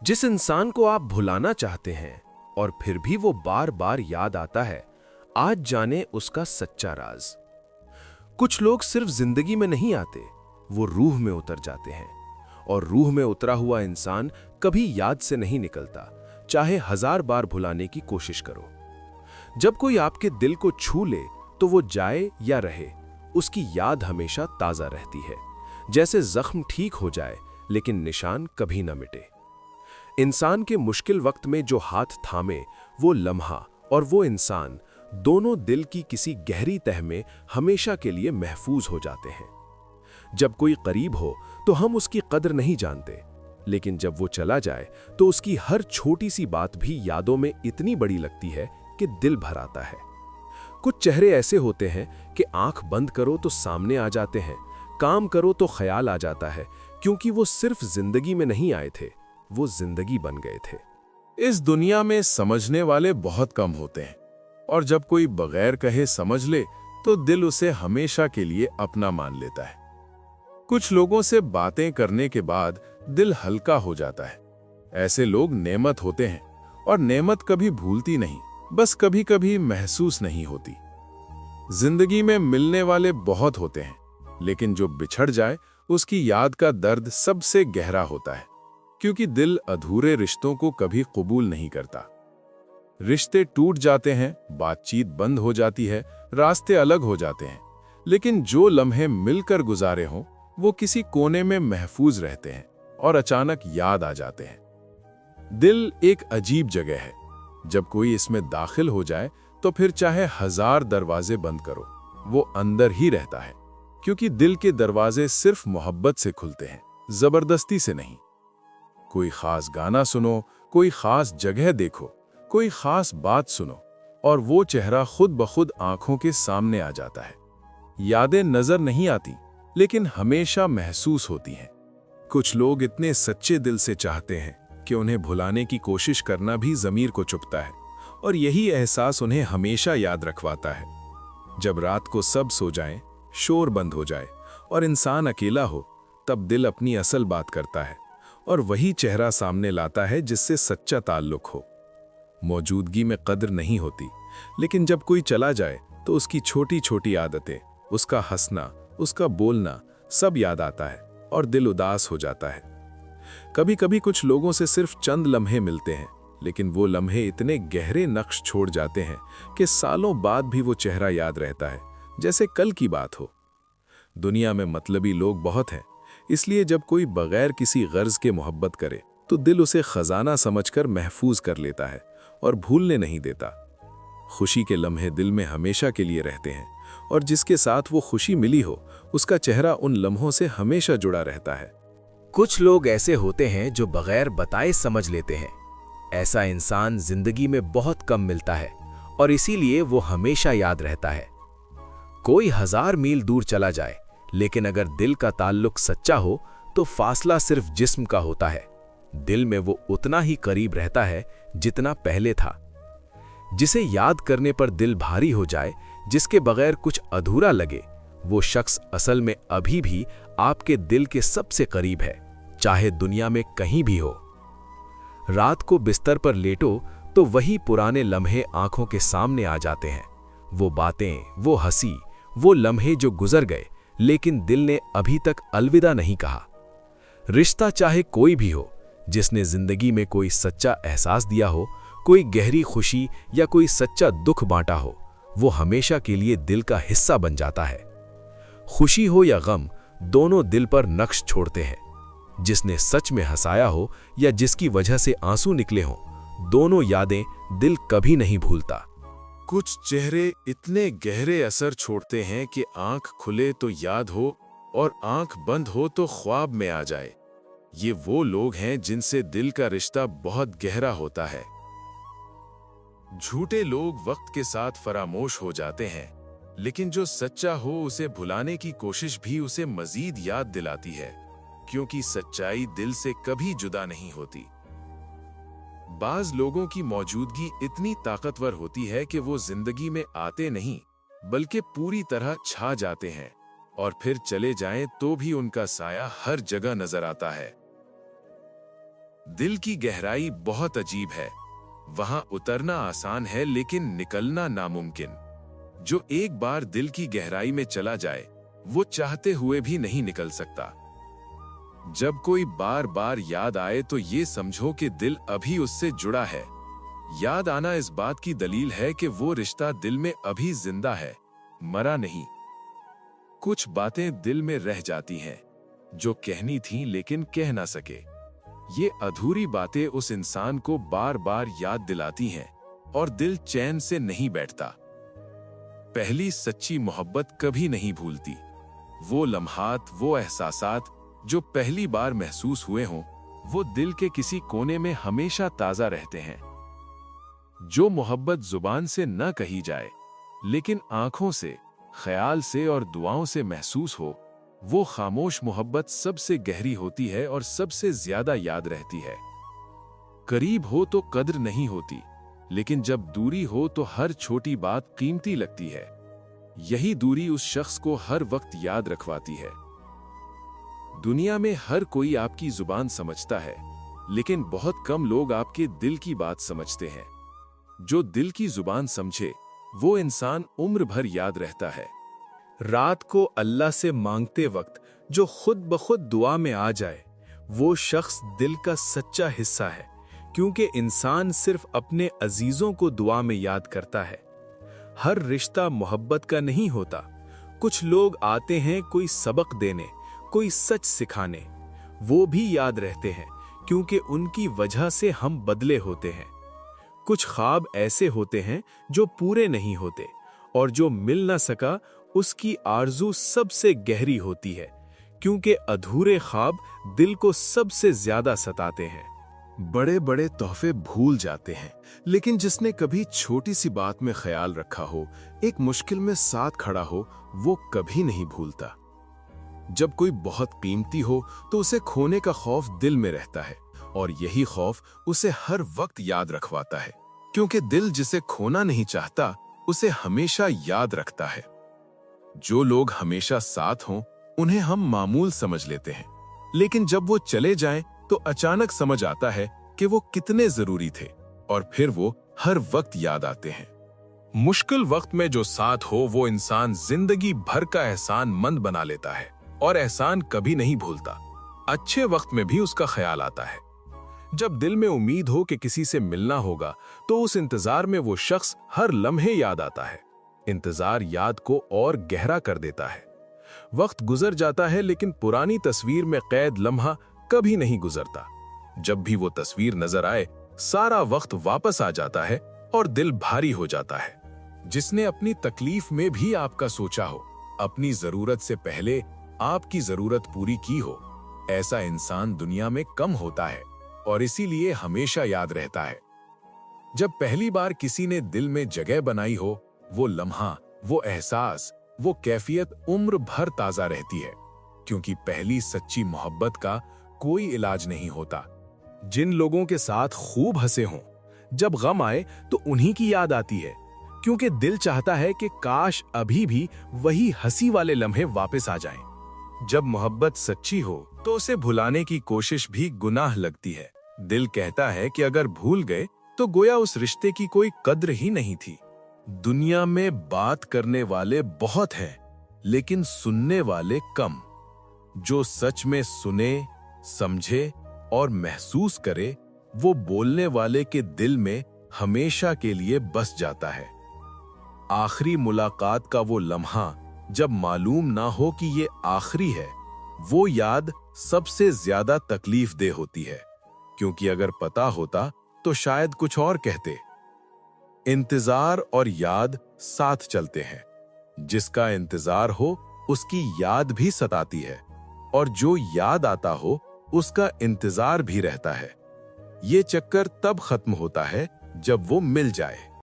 जिस इंसान को आप भुलाना चाहते हैं और फिर भी वो बार बार याद आता है, आज जाने उसका सच्चा राज। कुछ लोग सिर्फ जिंदगी में नहीं आते, वो रूह में उतर जाते हैं। और रूह में उतरा हुआ इंसान कभी याद से नहीं निकलता, चाहे 1000 बार भुलाने की कोशिश करो। जब कोई आपके दिल को छू ले तो वो जाए या रहे, उसकी याद हमेशा ताजा रहती है। जैसे जख्म ठीक हो जाए लेकिन निशान कभी न मिटे। इंसान के मुश्किल वक्त में जो हाथ थामे, वो लम्हा और वो इंसान दोनों दिल की किसी गहरी तह में हमेशा के लिए महफूज हो जाते हैं। जब कोई करीब हो तो हम उसकी कदर नहीं जानते, लेकिन जब वो चला जाए तो उसकी हर छोटी सी बात भी यादों में इतनी बड़ी लगती है कि दिल भर आता है। कुछ चेहरे ऐसे होते हैं कि आंख बंद करो तो सामने आ जाते हैं, काम करो तो ख्याल आ जाता है, क्योंकि वो सिर्फ जिंदगी में नहीं आए थे, वो जिंदगी बन गए थे। इस दुनिया में समझने वाले बहुत कम होते हैं, और जब कोई बगैर कहे समझ ले तो दिल उसे हमेशा के लिए अपना मान लेता है। कुछ लोगों से बातें करने के बाद दिल हल्का हो जाता है। ऐसे लोग नेमत होते हैं, और नेमत कभी भूलती नहीं, बस कभी कभी महसूस नहीं होती। जिंदगी में मिलने वाले बहुत होते हैं, लेकिन जो बिछड़ जाए उसकी याद का दर्द सबसे गहरा होता है, क्योंकि दिल अधूरे रिश्तों को कभी कबूल नहीं करता। रिश्ते टूट जाते हैं, बातचीत बंद हो जाती है, रास्ते अलग हो जाते हैं, लेकिन जो लम्हे मिलकर गुजारे हों वो किसी कोने में महफूज रहते हैं और अचानक याद आ जाते हैं। दिल एक अजीब जगह है। जब कोई इसमें दाखिल हो जाए तो फिर चाहे 1000 दरवाजे बंद करो, वो अंदर ही रहता है, क्योंकि दिल के दरवाजे सिर्फ मोहब्बत से खुलते हैं, जबरदस्ती से नहीं। कोई खास गाना सुनो, कोई खास जगह देखो, कोई खास बात सुनो, और वो चेहरा खुद ब खुद आंखों के सामने आ जाता है। यादें नजर नहीं आती, लेकिन हमेशा महसूस होती हैं। कुछ लोग इतने सच्चे दिल से चाहते हैं कि उन्हें भुलाने की कोशिश करना भी ज़मीर को चुभता है, और यही एहसास उन्हें हमेशा याद रखवाता है। जब रात को सब सो जाएं, शोर बंद हो जाए और इंसान अकेला हो, तब दिल अपनी असल बात करता है और वही चेहरा सामने लाता है जिससे सच्चा ताल्लुक हो। मौजूदगी में कदर नहीं होती, लेकिन जब कोई चला जाए तो उसकी छोटी छोटी आदतें, उसका हंसना, उसका बोलना, सब याद आता है और दिल उदास हो जाता है। कभी कभी कुछ लोगों से सिर्फ चंद लम्हे मिलते हैं, लेकिन वो लम्हे इतने गहरे नक्श छोड़ जाते हैं कि सालों बाद भी वो चेहरा याद रहता है, जैसे कल की बात हो। दुनिया में मतलबी लोग बहुत हैं, इसलिए जब कोई बगैर किसी गर्ज के मोहब्बत करे तो दिल उसे खजाना समझकर महफूज कर लेता है और भूलने नहीं देता। खुशी के लम्हे दिल में हमेशा के लिए रहते हैं, और जिसके साथ वो खुशी मिली हो उसका चेहरा उन लम्हों से हमेशा जुड़ा रहता है। कुछ लोग ऐसे होते हैं जो बगैर बताए समझ लेते हैं। ऐसा इंसान जिंदगी में बहुत कम मिलता है और इसीलिए वो हमेशा याद रहता है। कोई 1000 मील दूर चला जाए, लेकिन अगर दिल का ताल्लुक सच्चा हो तो फासला सिर्फ जिस्म का होता है। दिल में वो उतना ही करीब रहता है जितना पहले था। जिसे याद करने पर दिल भारी हो जाए, जिसके बगैर कुछ अधूरा लगे, वो शख्स असल में अभी भी आपके दिल के सबसे करीब है, चाहे दुनिया में कहीं भी हो। रात को बिस्तर पर लेटो तो वही पुराने लम्हे आंखों के सामने आ जाते हैं। वो बातें, वो हंसी, वो लम्हे जो गुजर गए लेकिन दिल ने अभी तक अलविदा नहीं कहा। रिश्ता चाहे कोई भी हो, जिसने जिंदगी में कोई सच्चा एहसास दिया हो, कोई गहरी खुशी या कोई सच्चा दुख बांटा हो, वो हमेशा के लिए दिल का हिस्सा बन जाता है। खुशी हो या गम, दोनों दिल पर नक्श छोड़ते हैं। जिसने सच में हंसाया हो या जिसकी वजह से आंसू निकले हों, दोनों यादें दिल कभी नहीं भूलता। कुछ चेहरे इतने गहरे असर छोड़ते हैं कि आंख खुले तो याद हो और आंख बंद हो तो ख्वाब में आ जाए। ये वो लोग हैं जिनसे दिल का रिश्ता बहुत गहरा होता है। झूठे लोग वक्त के साथ फरामोश हो जाते हैं, लेकिन जो सच्चा हो उसे भुलाने की कोशिश भी उसे मजीद याद दिलाती है, क्योंकि सच्चाई दिल से कभी जुदा नहीं होती। बाज लोगों की मौजूदगी इतनी ताकतवर होती है कि वो जिंदगी में आते नहीं बल्कि पूरी तरह छा जाते हैं, और फिर चले जाएं तो भी उनका साया हर जगह नजर आता है। दिल की गहराई बहुत अजीब है। वहां उतरना आसान है लेकिन निकलना नामुमकिन। जो एक बार दिल की गहराई में चला जाए वो चाहते हुए भी नहीं निकल सकता। जब कोई बार बार याद आए तो ये समझो कि दिल अभी उससे जुड़ा है। याद आना इस बात की दलील है कि वो रिश्ता दिल में अभी जिंदा है, मरा नहीं। कुछ बातें दिल में रह जाती हैं जो कहनी थीं लेकिन कह ना सके। ये अधूरी बातें उस इंसान को बार बार याद दिलाती हैं और दिल चैन से नहीं बैठता। पहली सच्ची मोहब्बत कभी नहीं भूलती। वो लम्हात, वो एहसासात जो पहली बार महसूस हुए हों, वो दिल के किसी कोने में हमेशा ताजा रहते हैं। जो मोहब्बत जुबान से न कही जाए लेकिन आंखों से, ख्याल से और दुआओं से महसूस हो, वो खामोश मोहब्बत सबसे गहरी होती है और सबसे ज्यादा याद रहती है। करीब हो तो कद्र नहीं होती, लेकिन जब दूरी हो तो हर छोटी बात कीमती लगती है। यही दूरी उस शख्स को हर वक्त याद रखवाती है। दुनिया में हर कोई आपकी जुबान समझता है, लेकिन बहुत कम लोग आपके दिल की बात समझते हैं। जो दिल की जुबान समझे वो इंसान उम्र भर याद रहता है। रात को अल्लाह से मांगते वक्त जो खुद ब खुद दुआ में आ जाए, वो शख्स दिल का सच्चा हिस्सा है, क्योंकि इंसान सिर्फ अपने अजीजों को दुआ में याद करता है। हर रिश्ता मोहब्बत का नहीं होता। कुछ लोग आते हैं कोई सबक देने, कोई सच सिखाने। वो भी याद रहते हैं क्योंकि उनकी वजह से हम बदले होते हैं। कुछ ख्वाब ऐसे होते हैं जो पूरे नहीं होते, और जो मिल ना सका उसकी आरजू सबसे गहरी होती है, क्योंकि अधूरे ख्वाब दिल को सबसे ज्यादा सताते हैं। बड़े बड़े तोहफे भूल जाते हैं, लेकिन जिसने कभी छोटी सी बात में ख्याल रखा हो, एक मुश्किल में साथ खड़ा हो, वो कभी नहीं भूलता। जब कोई बहुत कीमती हो तो उसे खोने का खौफ दिल में रहता है, और यही खौफ उसे हर वक्त याद रखवाता है, क्योंकि दिल जिसे खोना नहीं चाहता उसे हमेशा याद रखता है। जो लोग हमेशा साथ हों उन्हें हम मामूल समझ लेते हैं, लेकिन जब वो चले जाएं तो अचानक समझ आता है कि वो कितने जरूरी थे, और फिर वो हर वक्त याद आते हैं। मुश्किल वक्त में जो साथ हो वो इंसान जिंदगी भर का एहसान मंद बना लेता है, और एहसान कभी नहीं भूलता। अच्छे वक्त में भी उसका ख्याल आता है। जब दिल में उम्मीद हो कि किसी से मिलना होगा तो उस इंतजार में वो शख्स हर लम्हे याद आता है। इंतजार याद को और गहरा कर देता है। वक्त गुजर जाता है लेकिन पुरानी तस्वीर में कैद लम्हा कभी नहीं गुजरता। जब भी वो तस्वीर नजर आए, सारा वक्त वापस आ जाता है और दिल भारी हो जाता है। जिसने अपनी तकलीफ में भी आपका सोचा हो, अपनी जरूरत से पहले आपकी जरूरत पूरी की हो, ऐसा इंसान दुनिया में कम होता है और इसीलिए हमेशा याद रहता है। जब पहली बार किसी ने दिल में जगह बनाई हो, वो लम्हा, वो एहसास, वो कैफियत उम्र भर ताजा रहती है, क्योंकि पहली सच्ची मोहब्बत का कोई इलाज नहीं होता। जिन लोगों के साथ खूब हंसे हों, जब गम आए तो उन्हीं की याद आती है, क्योंकि दिल चाहता है कि काश अभी भी वही हंसी वाले लम्हे वापस आ जाएं। जब मोहब्बत सच्ची हो तो उसे भुलाने की कोशिश भी गुनाह लगती है। दिल कहता है कि अगर भूल गए तो गोया उस रिश्ते की कोई कद्र ही नहीं थी। दुनिया में बात करने वाले बहुत हैं, लेकिन सुनने वाले कम। जो सच में सुने, समझे और महसूस करे, वो बोलने वाले के दिल में हमेशा के लिए बस जाता है। आखिरी मुलाकात का वो लम्हा जब मालूम ना हो कि ये आखिरी है, वो याद सबसे ज्यादा तकलीफ दे होती है, क्योंकि अगर पता होता तो शायद कुछ और कहते। इंतजार और याद साथ चलते हैं। जिसका इंतजार हो उसकी याद भी सताती है, और जो याद आता हो उसका इंतजार भी रहता है। ये चक्कर तब खत्म होता है जब वो मिल जाए।